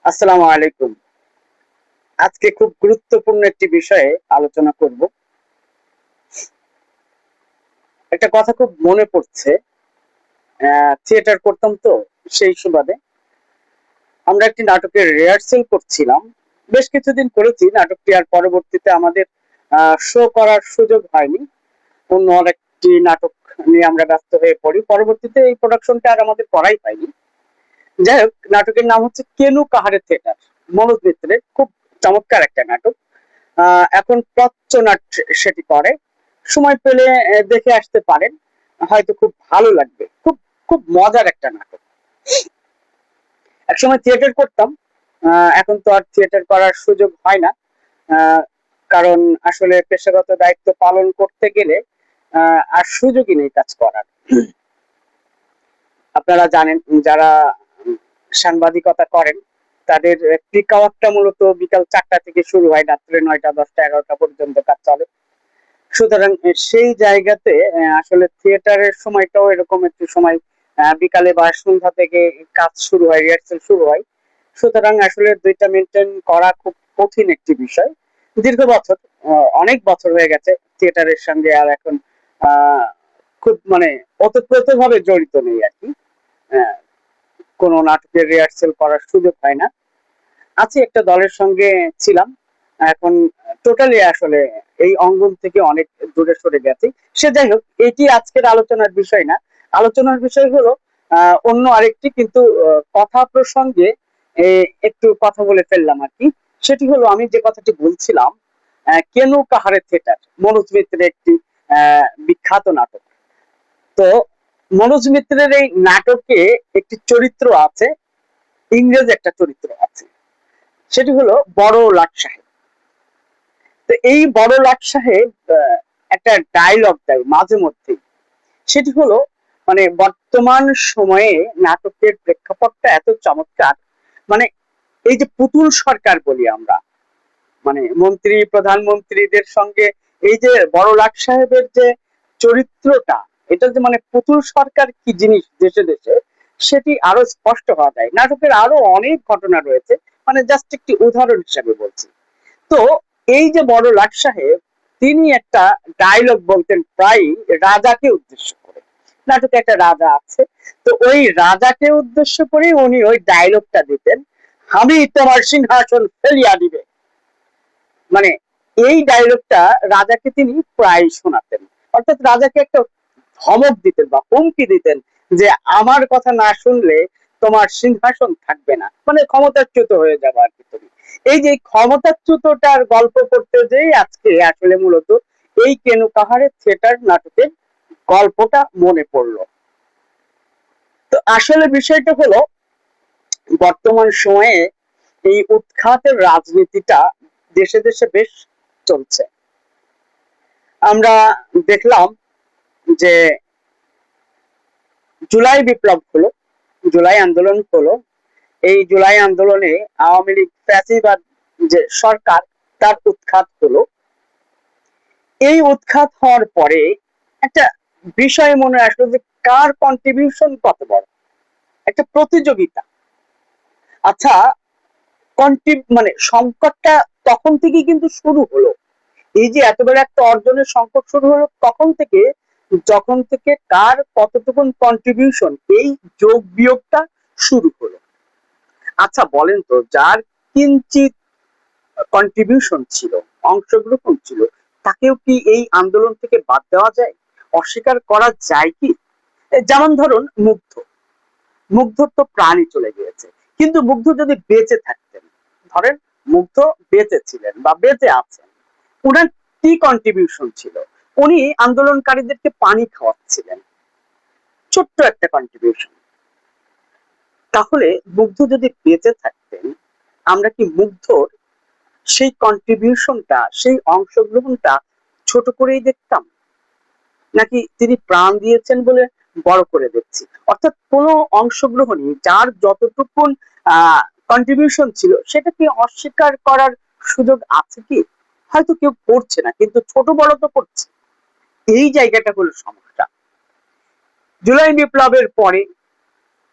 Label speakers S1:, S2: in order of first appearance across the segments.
S1: আসসালামু আলাইকুম। আজকে খুব গুরুত্বপূর্ণ একটি বিষয়ে আলোচনা করব। একটা কথা খুব মনে পড়ছে। থিয়েটার করতাম তো, সেই সুবাদে আমরা একটি নাটকের রিহার্সেল করছিলাম। বেশ কিছুদিন করেছি নাটকটি, আর পরবর্তীতে আমাদের শো করার সুযোগ হয়নি। অন্য আরেকটি নাটক নিয়ে আমরা ব্যস্ত হয়ে পড়ি। পরবর্তীতে এই প্রোডাকশনটা আর আমাদের করাই হয়নি। যাই হোক, নাটকের নাম হচ্ছে কেনু কাহারে থিয়েটার, মনোজ মিত্রের। খুব চমৎকার একটা নাটক। এখন পচ্চনাট সেটি করে। সময় পেলে দেখে আসতে পারেন, হয়তো খুব ভালো লাগবে। খুব খুব মজার একটা নাটক। একসময় থিয়েটার করতাম, এখন তো আর থিয়েটার করার সুযোগ হয় না। আহ, কারণ আসলে পেশাগত দায়িত্ব পালন করতে গেলে আর সুযোগই নেই কাজ করার। আপনারা জানেন, যারা সাংবাদিকতা করেন, তাদের পিক আওয়ারটা মূলত বিকাল 4টা থেকে শুরু হয়, রাত্রে 9টা 10টা 11টা পর্যন্ত কাজ চলে। সুতরাং সেই জায়গাতে আসলে থিয়েটারের সময়টাও এরকম একটু সময়। বিকালে বা সন্ধ্যা থেকে কাজ শুরু হয়, রিহার্সেল শুরু হয়। সুতরাং আসলে দুইটা মেনটেন করা খুব কঠিন একটি বিষয়। দীর্ঘ বছর, অনেক বছর হয়ে গেছে থিয়েটারের সঙ্গে আর এখন আহ খুব মানে ওতপ্রোত ভাবে জড়িত নেই আর কি। আহ, কোনো নাটকের রিহার্সেল করার সুযোগ হয় না। আছি একটা দলের সঙ্গে ছিলাম, এখন টোটালি আসলে এই অঙ্গন থেকে অনেক দূরে সরে গেছি। সে যাই হোক, এটি আজকের আলোচনার বিষয় না। আলোচনার বিষয় হলো অন্য আরেকটি, কিন্তু কথা প্রসঙ্গে একটু কথা বলে ফেললাম আর কি। সেটি হলো, আমি যে কথাটি বলছিলাম, কেনু কাহারে থিয়েটার, মনোজ মিত্রের একটি বিখ্যাত নাটক। তো মনোজ মিত্রের এই নাটকে একটি চরিত্র আছে, ইংরেজ একটা চরিত্র আছে। সেটি হলো বড় লাট সাহেব। তো এই বড় লাট সাহেব একটা ডায়লগ দেয় মাঝে মধ্যে। সেটি হলো, মানে বর্তমান সময়ে নাটকের প্রেক্ষাপটটা এত চমৎকার। মানে এই যে পুতুল সরকার বলি আমরা, মানে মন্ত্রী প্রধানমন্ত্রীদের সঙ্গে এই যে বড় লাট সাহেবের যে চরিত্রটা, এটা যে মানে পুতুল সরকার কি জিনিস দেশে দেশে, সেটি আরো স্পষ্ট হওয়া যায়। নাটকের আরো অনেক ঘটনা রয়েছে, মানে জাস্ট একটি উদাহরণ হিসাবে বলছি। তো এই যে বড় লাট সাহেব, তিনি একটা ডায়লগ বলতেন প্রায় রাজাকে উদ্দেশ্য করে। নাটকে একটা রাজা আছে, তো ওই রাজাকে উদ্দেশ্য করে উনি ওই ডায়লগটা দিতেন, আমি তোমার সিংহাসন ফেলিয়া দিবে। মানে এই ডায়লগটা রাজাকে তিনি প্রায় শোনাতেন। অর্থাৎ রাজাকে একটা ধমক দিতেন বা হুমকি দিতেন যে আমার কথা না শুনলে তোমার সিংহাসন থাকবে না, মানে ক্ষমতাচ্যুত হয়ে যাবে আর কি তুমি। এই যে ক্ষমতাচ্যুতটার গল্প করতে যেই আজকে আসলে মূলত এই কেনু কাহারে থিয়েটার নাটকের গল্পটা মনে পড়লো। তো আসলে বিষয়টা হলো, বর্তমান সময়ে এই উৎখাতের রাজনীতিটা দেশে দেশে বেশ চলছে। আমরা দেখলাম যে জুলাই বিপ্লব হলো, জুলাই আন্দোলন হলো। এই জুলাই আন্দোলনে আওয়ামী লীগ ফ্যাসিবাদ যে সরকার, তার উৎখাত হলো। এই উৎখাত হওয়ার পরে একটা বিষয় মনে আসলো যে কার কন্ট্রিবিউশন কত বড়, একটা প্রতিযোগিতা। আচ্ছা, মানে সংকটটা তখন থেকেই কিন্তু শুরু হলো। এই যে এত বড় একটা অর্জনের সংকট শুরু হলো তখন থেকে, যখন থেকে কার কতটুকু কন্ট্রিবিউশন, এই যোগ বিয়োগটা শুরু হলো। আচ্ছা বলেন তো, যার কিঞ্চিত কন্ট্রিবিউশন ছিল, অংশগ্রহণ ছিল, তাকেও কি এই আন্দোলন থেকে বাদ দেওয়া যায়, অস্বীকার করা যায় কি? যেমন ধরুন মুগ্ধ, মুগ্ধর তো প্রাণই চলে গিয়েছে, কিন্তু মুগ্ধ যদি বেঁচে থাকতেন, ধরেন মুগ্ধ বেঁচে ছিলেন বা বেঁচে আছেন, উনার কি কন্ট্রিবিউশন ছিল? উনি আন্দোলনকারীদেরকে পানি খাওয়াচ্ছিলেন, ছোট্ট একটা কন্ট্রিবিউশন। তাহলে মুগ্ধ যদি বেঁচে থাকতেন, আমরা কি মুগ্ধর সেই কন্ট্রিবিউশনটা, সেই অংশগ্রহণটা ছোট করেই দেখতাম, নাকি তিনি প্রাণ দিয়েছেন বলে বড় করে দেখছি? অর্থাৎ কোনো অংশগ্রহণই, যার যতটুকু কন্ট্রিবিউশন ছিল, সেটা কি অস্বীকার করার সুযোগ আছে কি? হয়তো কেউ করছে না, কিন্তু ছোট বড় তো করছে। এই জায়গাটা হলো সমস্যা। জুলাই বিপ্লবের পরে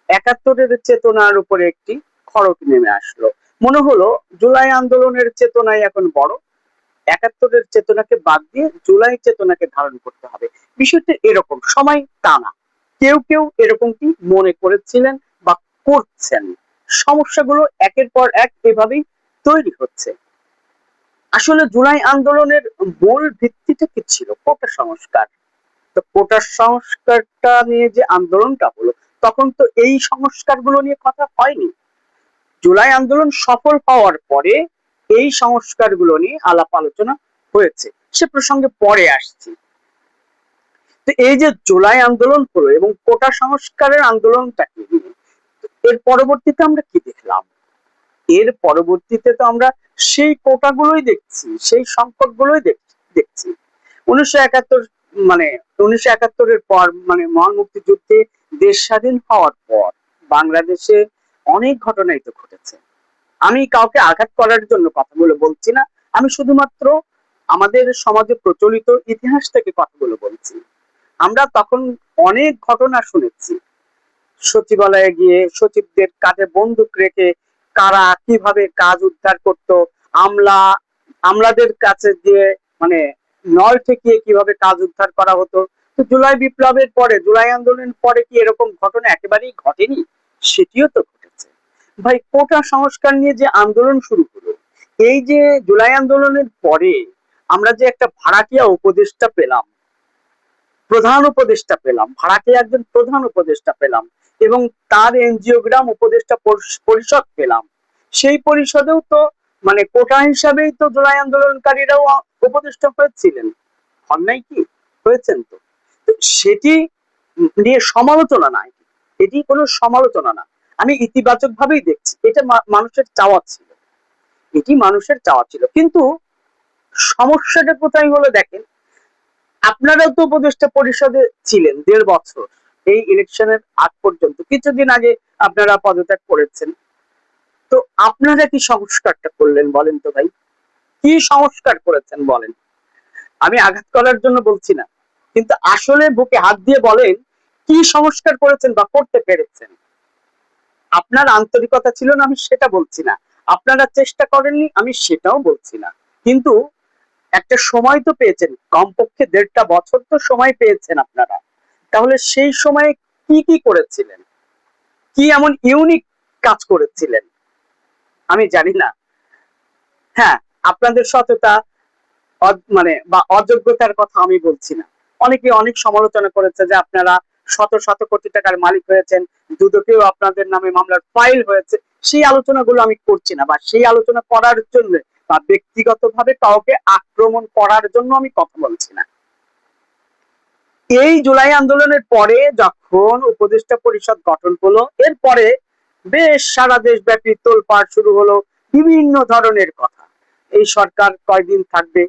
S1: 71-এর চেতনার উপরে একটি খড়ক নেমে আসলো। মনে হলো জুলাই আন্দোলনের চেতনাই এখন বড়, ৭১-এর চেতনাকে বাদ দিয়ে জুলাই চেতনাকে ধারণ করতে হবে। বিষয়টা এরকম, সময় তা না, কেউ কেউ এরকমটি মনে করেছিলেন বা করছেন। সমস্যাগুলো একের পর এক এভাবেই তৈরি হচ্ছে। আসলে জুলাই আন্দোলনের মূল ভিত্তিটা কি ছিল? কোটা সংস্কার। তো কোটা সংস্কারটা নিয়ে যে আন্দোলনটা হলো, তখন তো এই সংস্কারগুলো নিয়ে কথা হয়নি। জুলাই আন্দোলন সফল হওয়ার পরে এই সংস্কারগুলো নিয়ে আলাপ আলোচনা হয়েছে, সে প্রসঙ্গে পরে আসছি। তো এই যে জুলাই আন্দোলন হলো এবং কোটা সংস্কারের আন্দোলনটা কি, এর পরবর্তীতে আমরা কি দেখলাম? এর পরবর্তীতে তো আমরা সেই কোটাগুলোই দেখছি, সেই সংকটগুলোই দেখছি। ১৯৭১, মানে ১৯৭১-এর পর, মানে মহান মুক্তিযুদ্ধে দেশ স্বাধীন হওয়ার পর বাংলাদেশে অনেক ঘটনাই তো ঘটেছে। আমি কাউকে আঘাত করার জন্য কথাগুলো বলছি না, আমি শুধুমাত্র আমাদের সমাজে প্রচলিত ইতিহাস থেকে কথাগুলো বলছি। আমরা তখন অনেক ঘটনা শুনেছি, সচিবালয়ে গিয়ে সচিবদের কাঁধে বন্দুক রেখে কারা কিভাবে কাজ উদ্ধার করত, আমলা আমলাদের কাছে দিয়ে মানে নল ঠেকিয়ে কিভাবে কাজ উদ্ধার করা হতো। তো জুলাই বিপ্লবের পরে, জুলাই আন্দোলনের পরে কি এরকম ঘটনা একেবারেই ঘটেনি? সেটিও তো ঘটেছে। ভাই, কোটা সংস্কার নিয়ে যে আন্দোলন শুরু হলো, এই যে জুলাই আন্দোলনের পরে আমরা যে একটা ভাড়াটিয়া উপদেষ্টা পেলাম, প্রধান উপদেষ্টা পেলাম, ভাড়াটিয়া একজন প্রধান উপদেষ্টা পেলাম, এবং তার এনজিওগ্রাম উপদেষ্টা পরিষদ পেলাম, সেই পরিষদেও তো মানে কোটা হিসাবেই তো জুলাই আন্দোলনকারীরাও উপদেষ্টা হয়েছিলেন, হন নাই কি? হয়েছেন তো। তো সেটি নিয়ে সমালোচনা নাই, এটি কোনো সমালোচনা না, আমি ইতিবাচক ভাবেই দেখছি। এটা মানুষের চাওয়া ছিল, এটি মানুষের চাওয়া ছিল। কিন্তু সমস্যাটা কোথায় হলো দেখেন, আপনারাও তো উপদেষ্টা পরিষদে ছিলেন ১.৫ বছর, এই ইলেকশনের আগ পর্যন্ত। কিছুদিন আগে আপনারা পদত্যাগ করেছেন। তো আপনারা কি সংস্কারটা করলেন বলেন তো ভাই? কি সংস্কার করেছেন বলেন? আমি আঘাত করার জন্য বলছি না, কিন্তু আসলে বুকে হাত দিয়ে বলেন কি সংস্কার করেছেন বা করতে পেরেছেন। আপনার আন্তরিকতা ছিল না, আমি সেটা বলছি না, আপনারা চেষ্টা করেননি, আমি সেটাও বলছি না, কিন্তু একটা সময় তো পেয়েছেন, কমপক্ষে ১.৫ বছর তো সময় পেয়েছেন আপনারা। তাহলে সেই সময়ে কি কি করেছিলেন? কি এমন ইউনিক কাজ করেছিলেন? আমি জানি না। হ্যাঁ, আপনাদের সততা মানে বা অযোগ্যতার কথা আমি বলছি না। অনেকে অনেক সমালোচনা করেছে যে আপনারা শত শত কোটি টাকার মালিক হয়েছেন, দুদকেও আপনাদের নামে মামলার ফাইল হয়েছে। সেই আলোচনাগুলো আমি করছি না, বা সেই আলোচনা করার জন্য বা ব্যক্তিগতভাবে কাউকে আক্রমণ করার জন্য আমি কথা বলছি না। এই জুলাই আন্দোলনের পরে যখন উপদেষ্টা পরিষদ গঠন হলো, এরপরে বেশ সারা দেশব্যাপী তোলপাড় শুরু হলো বিভিন্ন ধরনের কথা, এই সরকার কয়দিন থাকবে।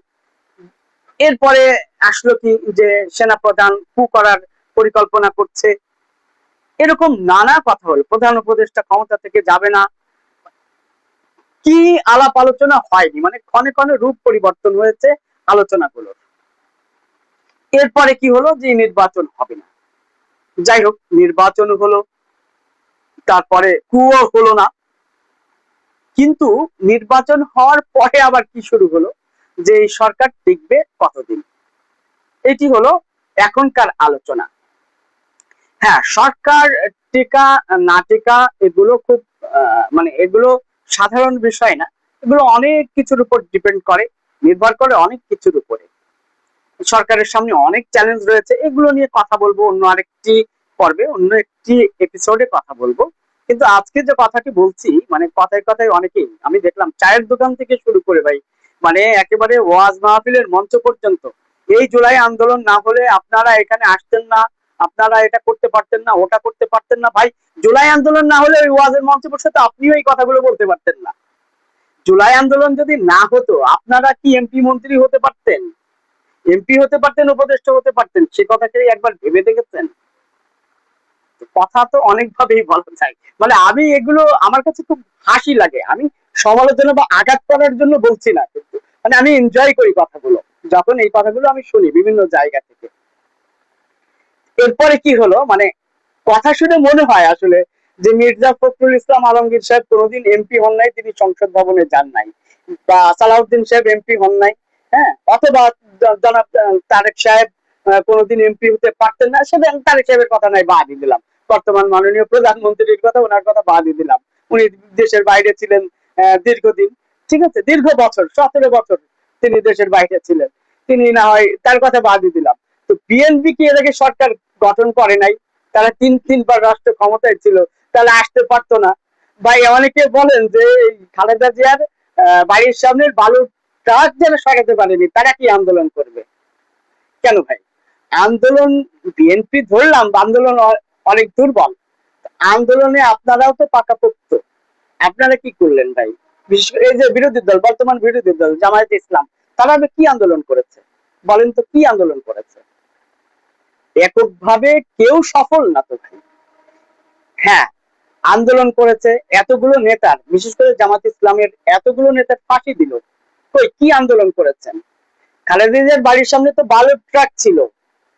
S1: এরপরে আসলো কি যে সেনাপ্রধান কু করার পরিকল্পনা করছে, এরকম নানা কথা হলো, প্রধান উপদেষ্টা ক্ষমতা থেকে যাবে না, কি আলাপ আলোচনা হয়নি, মানে ক্ষণে ক্ষণে রূপ পরিবর্তন হয়েছে আলোচনাগুলো। এরপরে কি হলো যে নির্বাচন হবে না, যাই হোক নির্বাচন হলো, তারপরে কুও হলো না। কিন্তু নির্বাচন হওয়ার পরে আবার কি শুরু হলো, যে এই সরকার টিকবে কতদিন, এটি হলো এখনকার আলোচনা। হ্যাঁ, সরকার টিকা না টিকা এগুলো খুব মানে এগুলো সাধারণ বিষয় না, এগুলো অনেক কিছুর উপর ডিপেন্ড করে, নির্ভর করে অনেক কিছুর উপরে। সরকারের সামনে অনেক চ্যালেঞ্জ রয়েছে, এগুলো নিয়ে কথা বলবো অন্য আরেকটি পর্বে, অন্য একটি এপিসোডে কথা বলবো। কিন্তু আজকে যে কথাটি বলছি, মানে কথায় কথায় অনেকেই আমি দেখলাম চায়ের দোকান থেকে শুরু করে ভাই, মানে একেবারে ওয়াজ মাহফিলের মঞ্চ পর্যন্ত, এই জুলাই আন্দোলন না হলে আপনারা এখানে আসতেন না, আপনারা এটা করতে পারতেন না, ওটা করতে পারতেন না। ভাই, জুলাই আন্দোলন না হলে ওই ওয়াজের মঞ্চে বসে তো আপনিও এই কথাগুলো বলতে পারতেন না। জুলাই আন্দোলন যদি না হতো আপনারা কি এমপি মন্ত্রী হতে পারতেন? এমপি হতে পারতেন, উপদেষ্টা হতে পারতেন, সে কথাকে একবার ভেবে দেখেছেন? কথা তো অনেক ভাবেই বলা যায়, মানে আমি এগুলো আমার কাছে খুব হাসি লাগে, আমি সমালোচনা বা আঘাত করার জন্য বলছি না, কিন্তু মানে আমি এনজয় করি কথাগুলো, যখন এই কথাগুলো আমি শুনি বিভিন্ন জায়গা থেকে। এরপরে কি হলো, মানে কথা শুনে মনে হয় আসলে যে মির্জা ফখরুল ইসলাম আলমগীর সাহেব কোনোদিন এমপি হন নাই, তিনি সংসদ ভবনে যান নাই, বা সালাউদ্দিন সাহেব এমপি হন নাই, হ্যাঁ, অথবা জনাব তারেক সাহেব কোনোদিন এমপি হতে পারতেন না, সেটা তারেক সাহেবের কথা নাই, বাদই দিলাম। বর্তমান মাননীয় প্রধানমন্ত্রীর কথা, ওনার কথা বাদই দিলাম। উনি দেশের বাইরে ছিলেন দীর্ঘদিন, ঠিক আছে, দীর্ঘ বছর, 17 বছর তিনি দেশের বাইরে ছিলেন, তিনি না হয় তার কথা বাদই দিলাম। তো বিএনপি কি এর আগে সরকার গঠন করে নাই? তারা তিনবার রাষ্ট্র ক্ষমতায় ছিল, তাহলে আসতে পারতো না? ভাই অনেকে বলেন যে খালেদা জিয়ার বাড়ির সামনের বালুর ট্রাক যারা সরাতে পারেনি তারা কি আন্দোলন করবে? কেন ভাই? আন্দোলন, বিএনপি ধরলাম আন্দোলন অনেক দুর্বল, আন্দোলনে আপনারাও তো পাকাপোক্ত, আপনারা কি করলেন ভাই? বিশেষ করে এই যে বিরোধী দল, বর্তমান বিরোধী দল জামায়াত ইসলাম, তারা কি আন্দোলন করেছে বলেন তো? কি আন্দোলন করেছে? এককভাবে কেউ সফল না তো ভাই। হ্যাঁ, আন্দোলন করেছে এতগুলো নেতার, বিশেষ করে জামাত ইসলামের এতগুলো নেতার ফাঁসি দিল, কই কি আন্দোলন করেছেন? খালেদা জিয়ার বাড়ির সামনে তো বালুর ট্রাক ছিল,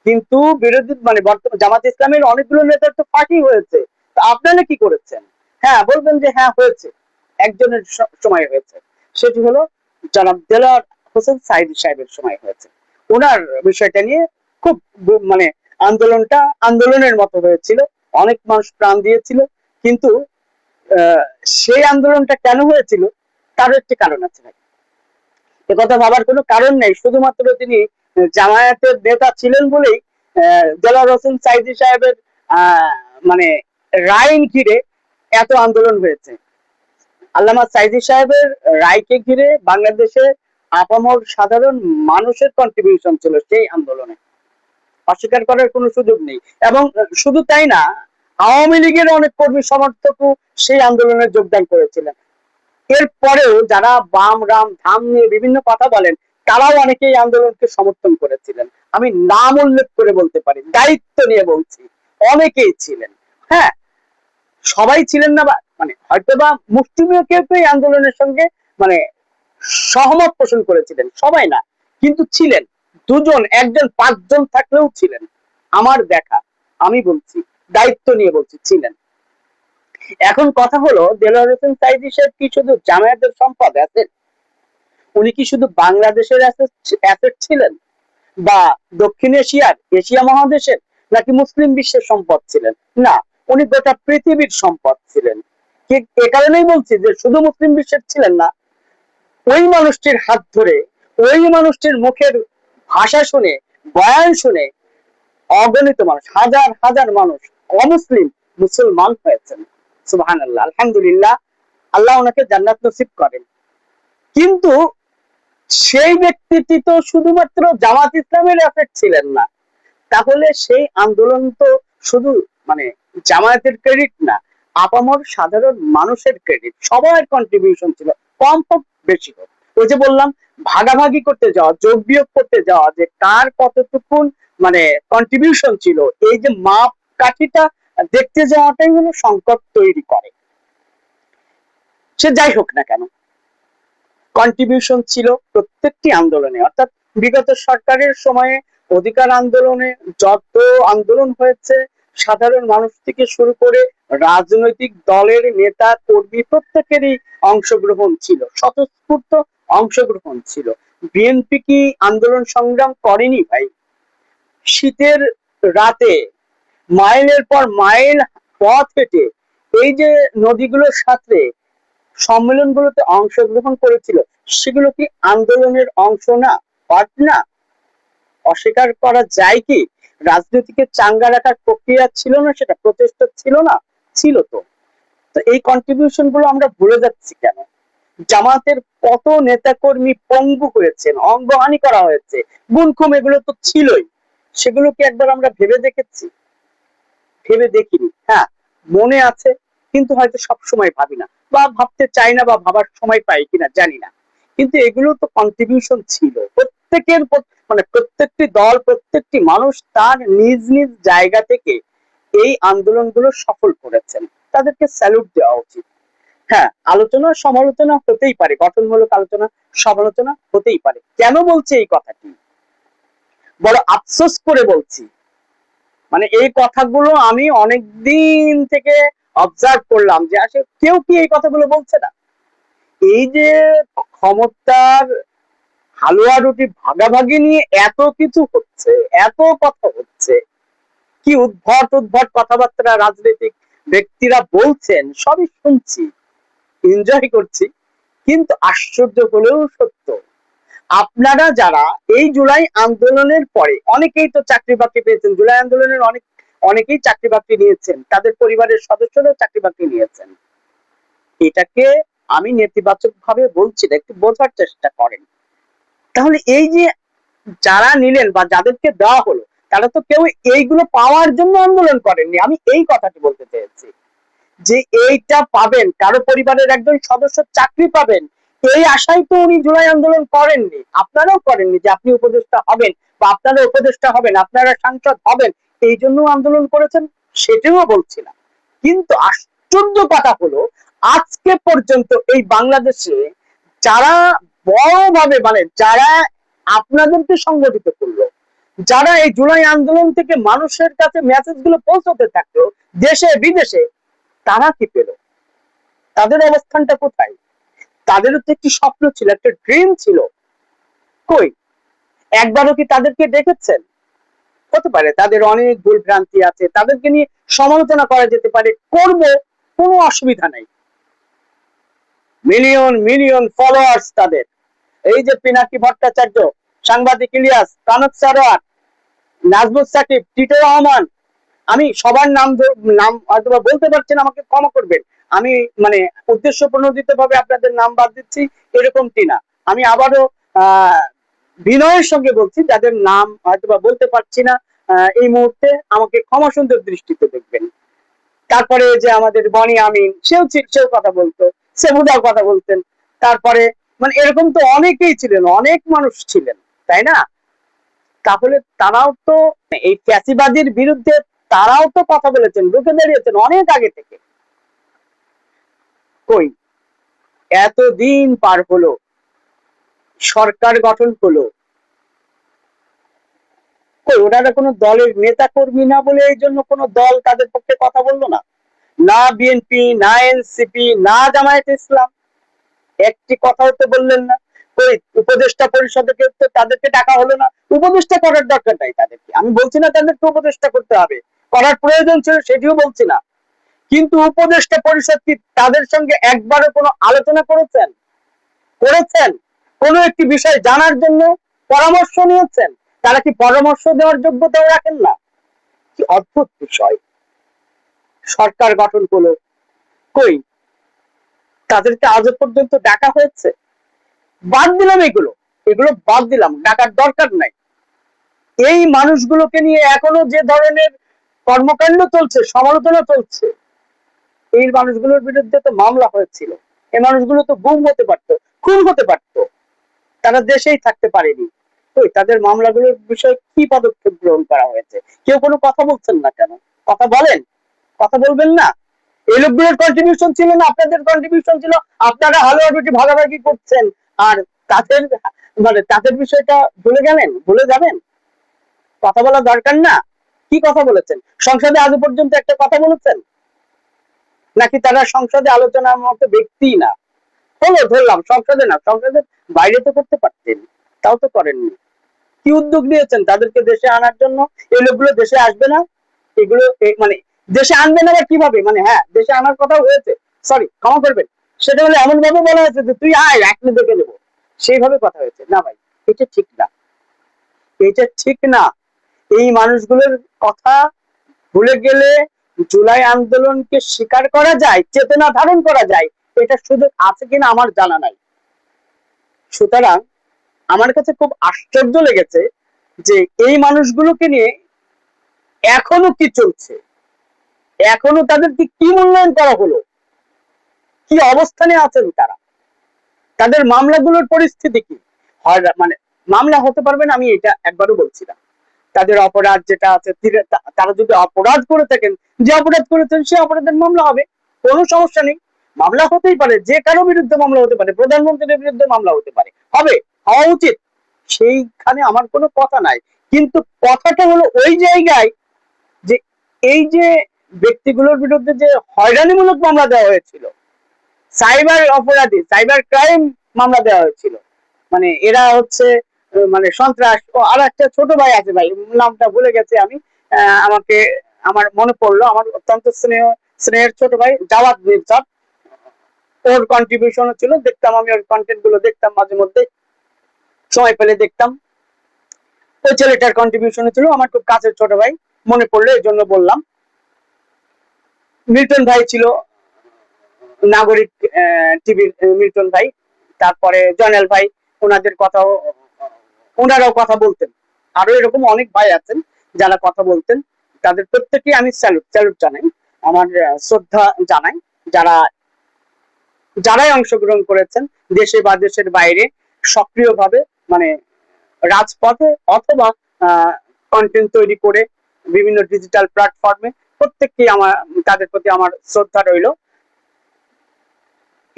S1: কিন্তু বিরোধী মানে বর্তমান জামাত ইসলামের অনেকগুলো নেতার তো ফাঁসি হয়েছে, তো আপনারা কি করেছেন? হ্যাঁ বলবেন যে হ্যাঁ হয়েছে, একজনের সময় হয়েছে, সেটি হলো জনাব দেলোয়ার হোসেন সাইদ সাহেবের সময় হয়েছে। ওনার বিষয়টা নিয়ে খুব মানে আন্দোলনটা আন্দোলনের মতো হয়েছিল, অনেক মানুষ প্রাণ দিয়েছিল, কিন্তু সেই আন্দোলনটা কেন হয়েছিল তারও একটি কারণ আছে ভাই, একথা ভাবার কোনো কারণ নেই, শুধুমাত্র তিনি জামায়াতের নেতা ছিলেন বলেই দেলোয়ার হোসেন সাইদি সাহেবের মানে রায় ঘিরে এত আন্দোলন হয়েছে। আল্লামা সাইদি সাহেবের রায়কে ঘিরে বাংলাদেশে আপামর সাধারণ মানুষের কন্ট্রিবিউশন ছিল সেই আন্দোলনে, অস্বীকার করার কোনো সুযোগ নেই। এবং শুধু তাই না, আওয়ামী লীগের অনেক কর্মী সমর্থকও সেই আন্দোলনে যোগদান করেছিলেন। এরপরেও যারা বাম রাম ধাম নিয়ে বিভিন্ন কথা বলেন, তারাও অনেকেই আন্দোলনকে সমর্থন করেছিলেন। আমি নাম উল্লেখ করে বলতে পারি, দায়িত্ব নিয়ে বলছি, অনেকেই ছিলেন। হ্যাঁ, সবাই ছিলেন না, মানে হয়তো বা মুষ্টিমেয় কেউ কেউ আন্দোলনের সঙ্গে মানে সহমত পোষণ করেছিলেন, সবাই না, কিন্তু ছিলেন, দুজন একজন পাঁচজন থাকলেও ছিলেন, আমার দেখা, আমি বলছি, দায়িত্ব নিয়ে বলছি, ছিলেন। এখন কথা হলো, দেলোয়ার হোসেন সাইদি সাহেব কি শুধু জামায়াতের সম্পদ অ্যাসেট? উনি কি শুধু বাংলাদেশের অ্যাসেট ছিলেন, বা দক্ষিণ এশিয়ার, এশিয়া মহাদেশের, নাকি মুসলিম বিশ্বের সম্পদ ছিলেন? না, উনি গোটা পৃথিবীর সম্পদ ছিলেন। এ কারণেই বলছি যে শুধু মুসলিম বিশ্বের ছিলেন না, ওই মানুষটির হাত ধরে, ওই মানুষটির মুখের ভাষা শুনে, বয়ান শুনে অগণিত মানুষ, হাজার হাজার মানুষ অমুসলিম মুসলমান হয়েছেন। সুবহানাল্লাহ, আলহামদুলিল্লাহ, আল্লাহ ওনাকে জান্নাত নসিব করেন। কিন্তু সেই ব্যক্তিটি তো শুধুমাত্র জামাত ইসলামের এফেক্ট ছিলেন না, তাহলে সেই আন্দোলন তো শুধু মানে জামায়াতের ক্রেডিট না, আপামর সাধারণ মানুষের ক্রেডিট, সবার কন্ট্রিবিউশন ছিল, কম হোক বেশি হোক। ওই যে বললাম, ভাগাভাগি করতে যাওয়া, যোগ বিয়োগ করতে যাওয়া, যে কার কতটুকুন মানে কন্ট্রিবিউশন ছিল, এই যে মাপ কাঠিটা দেখতে যাওয়াটাই হলো সংকট তৈরি করে। সে যাই হোক না কেন, কন্ট্রিবিউশন ছিল প্রত্যেকটি আন্দোলনে, অর্থাৎ বিগত সরকারের সময়ে অধিকার আন্দোলনে যত আন্দোলন হয়েছে, সাধারণ মানুষ থেকে শুরু করে রাজনৈতিক দলের নেতা কর্মী প্রত্যেকেরই অংশগ্রহণ ছিল, স্বতঃস্ফূর্ত অংশগ্রহণ ছিল। বিএনপি কি আন্দোলন সংগ্রাম করেনি ভাই? শীতের রাতে মাইলের পর মাইল পথ হেঁটে এই যে নদীগুলোর সাথে সম্মেলনগুলোতে অংশগ্রহণ করেছিল, সেগুলো কি আন্দোলনের অংশ না, পার্ট না? অস্বীকার করা যায় কি? রাজনীতিকে চাঙ্গা রাখার প্রক্রিয়া ছিল না, সেটা প্রচেষ্টা ছিল না, ছিল তো। তো এই কন্ট্রিবিউশন গুলো আমরা ভুলে যাচ্ছি কেন? জামাতের কত নেতাকর্মী পঙ্গু হয়েছেন, অঙ্গহানি করা হয়েছে, গুনখুম, এগুলো তো ছিলই, সেগুলো কি একবার আমরা ভেবে দেখেছি? ভেবে দেখিনি। হ্যাঁ, মনে আছে, কিন্তু হয়তো সব সময় ভাবি না, বা ভাবতে চাই না, বা ভাবার সময় পাই কিনা জানি না। কিন্তু এগুলো তো কন্ট্রিবিউশন ছিল প্রত্যেকের, মানে প্রত্যেকটি দল, প্রত্যেকটি মানুষ তার নিজ নিজ জায়গা থেকে এই আন্দোলনগুলো সফল করেছেন, তাদেরকে স্যালুট দেওয়া উচিত। হ্যাঁ, আলোচনা সমালোচনা হতেই পারে, গঠনমূলক আলোচনা সমালোচনা হতেই পারে। কেন বলছি এই কথাটি? বড় আফসোস করে বলছি, মানে এই কথাগুলো আমি অনেক দিন থেকে অবজার্ভ করলাম যে আসলে কেউ কি এই কথাগুলো বলছে না। এই যে ক্ষমতার হালুয়া রুটি ভাগাভাগি নিয়ে এত কিছু হচ্ছে, এত কথা হচ্ছে, কি উদ্ভট উদ্ভট কথাবার্তা রাজনৈতিক ব্যক্তিরা বলছেন, সবই শুনছি, এনজয় করছি। কিন্তু আশ্চর্য হলেও সত্য, আপনারা যারা এই জুলাই আন্দোলনের পরে অনেকেই তো চাকরি বাকরি পেয়েছেন, জুলাই আন্দোলনের অনেকেই চাকরি বাকরি নিয়েছেন, তাদের পরিবারের সদস্যরাও চাকরি বাকরি নিয়েছেন। এটাকে আমি নেতিবাচক ভাবে বলছি না, একটু বোঝার চেষ্টা করেন। তাহলে এই যে যারা নিলেন বা যাদেরকে দেওয়া হলো, তারা তো কেউ এইগুলো পাওয়ার জন্য আন্দোলন করেননি। আমি এই কথাটি বলতে চেয়েছি যে এইটা পাবেন, কারো পরিবারের একজন সদস্য চাকরি পাবেন, এই আশাই তো উনি জুলাই আন্দোলন করেননি। আপনারাও করেননি যে আপনি উপদেষ্টা হবেন বা আপনারা উপদেষ্টা হবেন, আপনারা সাংসদ হবেন, এই জন্য আন্দোলন করেছেন, সেটাও বলছি না। কিন্তু আশ্চর্য কথা হলো, আজকে পর্যন্ত এই বাংলাদেশে যারা বড়ভাবে, মানে যারা আপনাদেরকে সংগঠিত করলো, যারা এই জুলাই আন্দোলন থেকে মানুষের কাছে মেসেজ গুলো পৌঁছতে থাকলো দেশে বিদেশে, তারা কি পেল? তাদের অবস্থানটা কোথায়? তাদেরও তো একটি স্বপ্ন ছিল, একটা ড্রিম ছিল, কই? একবারও কি তাদেরকে ডেকেছেন? হতে পারে তাদের অনেক ভুল ভ্রান্তি আছে, তাদেরকে নিয়ে সমালোচনা করা যেতে পারে, করব, কোনো অসুবিধা নাই। মিলিয়ন মিলিয়ন ফলোয়ার্স তাদের। এই যে পিনাকি ভট্টাচার্য, সাংবাদিক ইলিয়াস, কানক সারোয়ার, নাজমুস সাকিব, টিটো রহমান, আমি সবার নাম নাম হয়তো বলতে পারছি না, আমাকে ক্ষমা করবেন। আমি মানে উদ্দেশ্য প্রণোদিত ভাবে আপনাদের নাম বাদ দিচ্ছি এরকমটি না। আমি আবারও আহ বিনয়ের সঙ্গে বলছি, যাদের নাম হয়তো বলতে পারছি না এই মুহূর্তে, আমাকে ক্ষমা সুন্দর দৃষ্টিতে দেখবেন। তারপরে যে আমাদের বনি আমিন, সেও কথা বলতো, সেবুদাও কথা বলতেন। তারপরে মানে এরকম তো অনেকেই ছিলেন, অনেক মানুষ ছিলেন, তাই না? তাহলে তারাও তো এই ফ্যাসিবাদীর বিরুদ্ধে তারাও তো কথা বলেছেন, রুখে দাঁড়িয়েছেন অনেক আগে থেকে। কই? এতদিন পার হলো, সরকার গঠন হলো, কই ওনারা কোনো দলের নেতা কর্মী না বলে এই জন্য কোনো দল তাদের পক্ষে কথা বললো না? না বিএনপি, না এনসিপি, না জামায়াত ইসলাম, একটি কথাও তো বললেন না। কই উপদেষ্টা পরিষদকে তো তাদেরকে ডাকা হলো না? উপদেষ্টা করার দরকার নাই তাদেরকে, আমি বলছি না তাদেরকে উপদেষ্টা করতে হবে, করার প্রয়োজন ছিল সেটিও বলছি না। কিন্তু উপদেষ্টা পরিষদ কি তাদের সঙ্গে একবারও কোনো আলোচনা করেছেন? করেছেন? কোনো একটি বিষয় জানার জন্য পরামর্শ নিয়েছেন? তারা কি পরামর্শ দেওয়ার যোগ্যতাও রাখেন না? কি অদ্ভুত বিষয়। সরকার গঠন হলো, কই তাদেরকে আজও পর্যন্ত ডাকা হয়েছে? বাদ দিলাম এগুলো, এগুলো বাদ দিলাম, ডাকার দরকার নাই। এই মানুষগুলোকে নিয়ে এখনো যে ধরনের কর্মকাণ্ড চলছে, সমালোচনা চলছে, এই মানুষগুলোর বিরুদ্ধে তো মামলা হয়েছিল, এই মানুষগুলো তো গুম হতে পারতো, খুন হতে পারতো, তারা দেশেই থাকতে পারেনি। তো তাদের মামলাগুলোর বিষয়ে কি পদক্ষেপ গ্রহণ করা হয়েছে? কেউ কোনো কথা বলছেন না কেন? কথা বলেন, কথা বলবেন না? এই লোকগুলোর কন্ট্রিবিউশন ছিল না, আপনাদের কন্ট্রিবিউশন ছিল, আপনারা হালুয়া রুটি ভাগাভাগি করছেন, আর তাদের মানে তাদের বিষয়টা ভুলে গেলেন, ভুলে যাবেন? কথা বলা দরকার না? কি কথা বলেছেন? সংসদে আজ পর্যন্ত একটা কথা বলেছেন? নাকি তারা সংসদে আলোচনার মতো ব্যক্তি না? হলো ধরলাম সংসদে না, সংসদের বাইরে তো করতে পারতেন, তাও তো করেননি। কি উদ্যোগ নিয়েছেন তাদেরকে দেশে আনার জন্য? এই লোকগুলো দেশে আসবে না, এগুলো মানে দেশে আনবে না কিভাবে? মানে হ্যাঁ, দেশে আনার কথা হয়েছে, সরি ক্ষমা করবেন, সেটা হলে এমন ভাবে বলা হয়েছে যে তুই আয়, একলে দেখে নেবো, সেইভাবে কথা হয়েছে না ভাই। এটা ঠিক না, এটা ঠিক না। এই মানুষগুলোর কথা ভুলে গেলে জুলাই আন্দোলনকে স্বীকার করা যায়, চেতনা ধারণ করা যায়, এটা সুযোগ আছে কিনা আমার জানা নাই। সুতরাং আমার কাছে খুব আশ্চর্য লেগেছে যে এই মানুষগুলোকে নিয়ে এখনো কি চলছে, এখনো তাদেরকে কি মূল্যায়ন করা হলো, কি অবস্থানে আছেন তারা, তাদের মামলাগুলোর পরিস্থিতি কি? হয় মানে মামলা হতে পারবে না, আমি এটা একবারও বলছি না। তাদের অপরাধ যেটা আছে, তারা যদি অপরাধ করে থাকেন, যে অপরাধ করেছেন সে অপরাধের মামলা হবে, কোনো সমস্যা নেই। মামলা হতেই পারে, যে কারো বিরুদ্ধে মামলা হতে পারে, প্রধানমন্ত্রীর বিরুদ্ধে মামলা হতে পারে, হবে, হওয়া উচিত, সেইখানে আমার কোনো কথা নাই। কিন্তু কথাটা হলো ওই জায়গায় যে এই যে ব্যক্তিগুলোর বিরুদ্ধে যে হয়রানিমূলক মামলা দেওয়া হয়েছিল, সাইবার অপরাধী, সাইবার ক্রাইম মামলা দেওয়া হয়েছিল, মানে এরা হচ্ছে মানে সন্ত্রাস। ও আর একটা ছোট ভাই আছে ভাই, নামটা ভুলে গেছি আমি, আমাকে আমার মনে পড়লো, আমার অত্যন্ত স্নেহের ছোট ভাই জাওয়াদ মির্জা, ওর কন্ট্রিবিউশন ছিল, দেখতাম আমি ওর কন্টেন্ট গুলো দেখতাম, মাঝে মধ্যে সময় পেলে দেখতাম। ওই ছেলেটার কন্ট্রিবিউশন ছিল, আমার খুব কাছের ছোট ভাই, মনে পড়লো এই জন্য বললাম। মিল্টন ভাই ছিল, নাগরিক টিভির মিল্টন ভাই, তারপরে জয়নাল ভাই, ওনাদের কথাও, ওনারাও কথা বলতেন। আরো এরকম অনেক ভাই আছেন যারা কথা বলতেন, তাদের প্রত্যেককে আমি স্যালুট জানাই, আমার শ্রদ্ধা জানাই, যারা যারাই অংশগ্রহণ করেছেন দেশে বা দেশের বাইরে সক্রিয়ভাবে, মানে রাজপথে অথবা কন্টেন্ট তৈরি করে বিভিন্ন ডিজিটাল প্ল্যাটফর্মে, প্রত্যেককে আমার, তাদের প্রতি আমার শ্রদ্ধা রইল।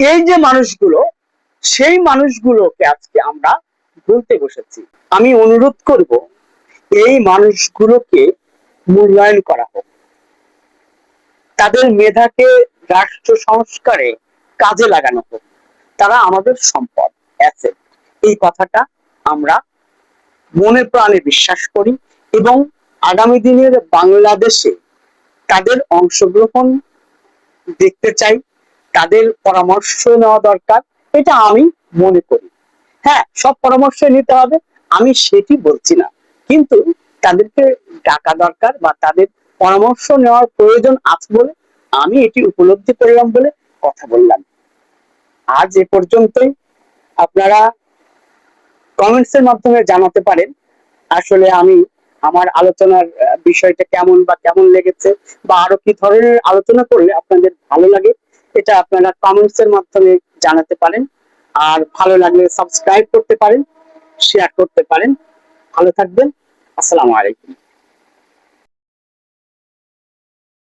S1: এই যে মানুষগুলো, সেই মানুষগুলোকে আজকে আমরা ভুলতে বসেছি। আমি অনুরোধ করব এই মানুষগুলোকে মূল্যায়ন করা হোক, তাদের মেধাকে রাষ্ট্র সংস্কারে কাজে লাগানো হোক। তারা আমাদের সম্পদ, অ্যাসেট, এই কথাটা আমরা মনে প্রাণে বিশ্বাস করি এবং আগামী দিনের বাংলাদেশে তাদের অংশগ্রহণ দেখতে চাই, তাদের পরামর্শ নেওয়া দরকার, এটা আমি মনে করি। হ্যাঁ, সব পরামর্শ নিতে হবে আমি সেটি বলছি না, কিন্তু তাদেরকে ডাকা দরকার বা তাদের পরামর্শ নেওয়ার প্রয়োজন আছে বলে আমি এটি উপলব্ধি করলাম বলে কথা বললাম। আজ এ পর্যন্তই। আপনারা কমেন্টস এর মাধ্যমে জানাতে পারেন আসলে আমি আমার আলোচনার বিষয়টা কেমন বা কেমন লেগেছে, বা আরো কি ধরনের আলোচনা করলে আপনাদের ভালো লাগে, এটা আপনারা কমেন্টস এর মাধ্যমে জানাতে পারেন। আর ভালো লাগলে সাবস্ক্রাইব করতে পারেন, শেয়ার করতে পারেন। ভালো থাকবেন। আসসালামু আলাইকুম।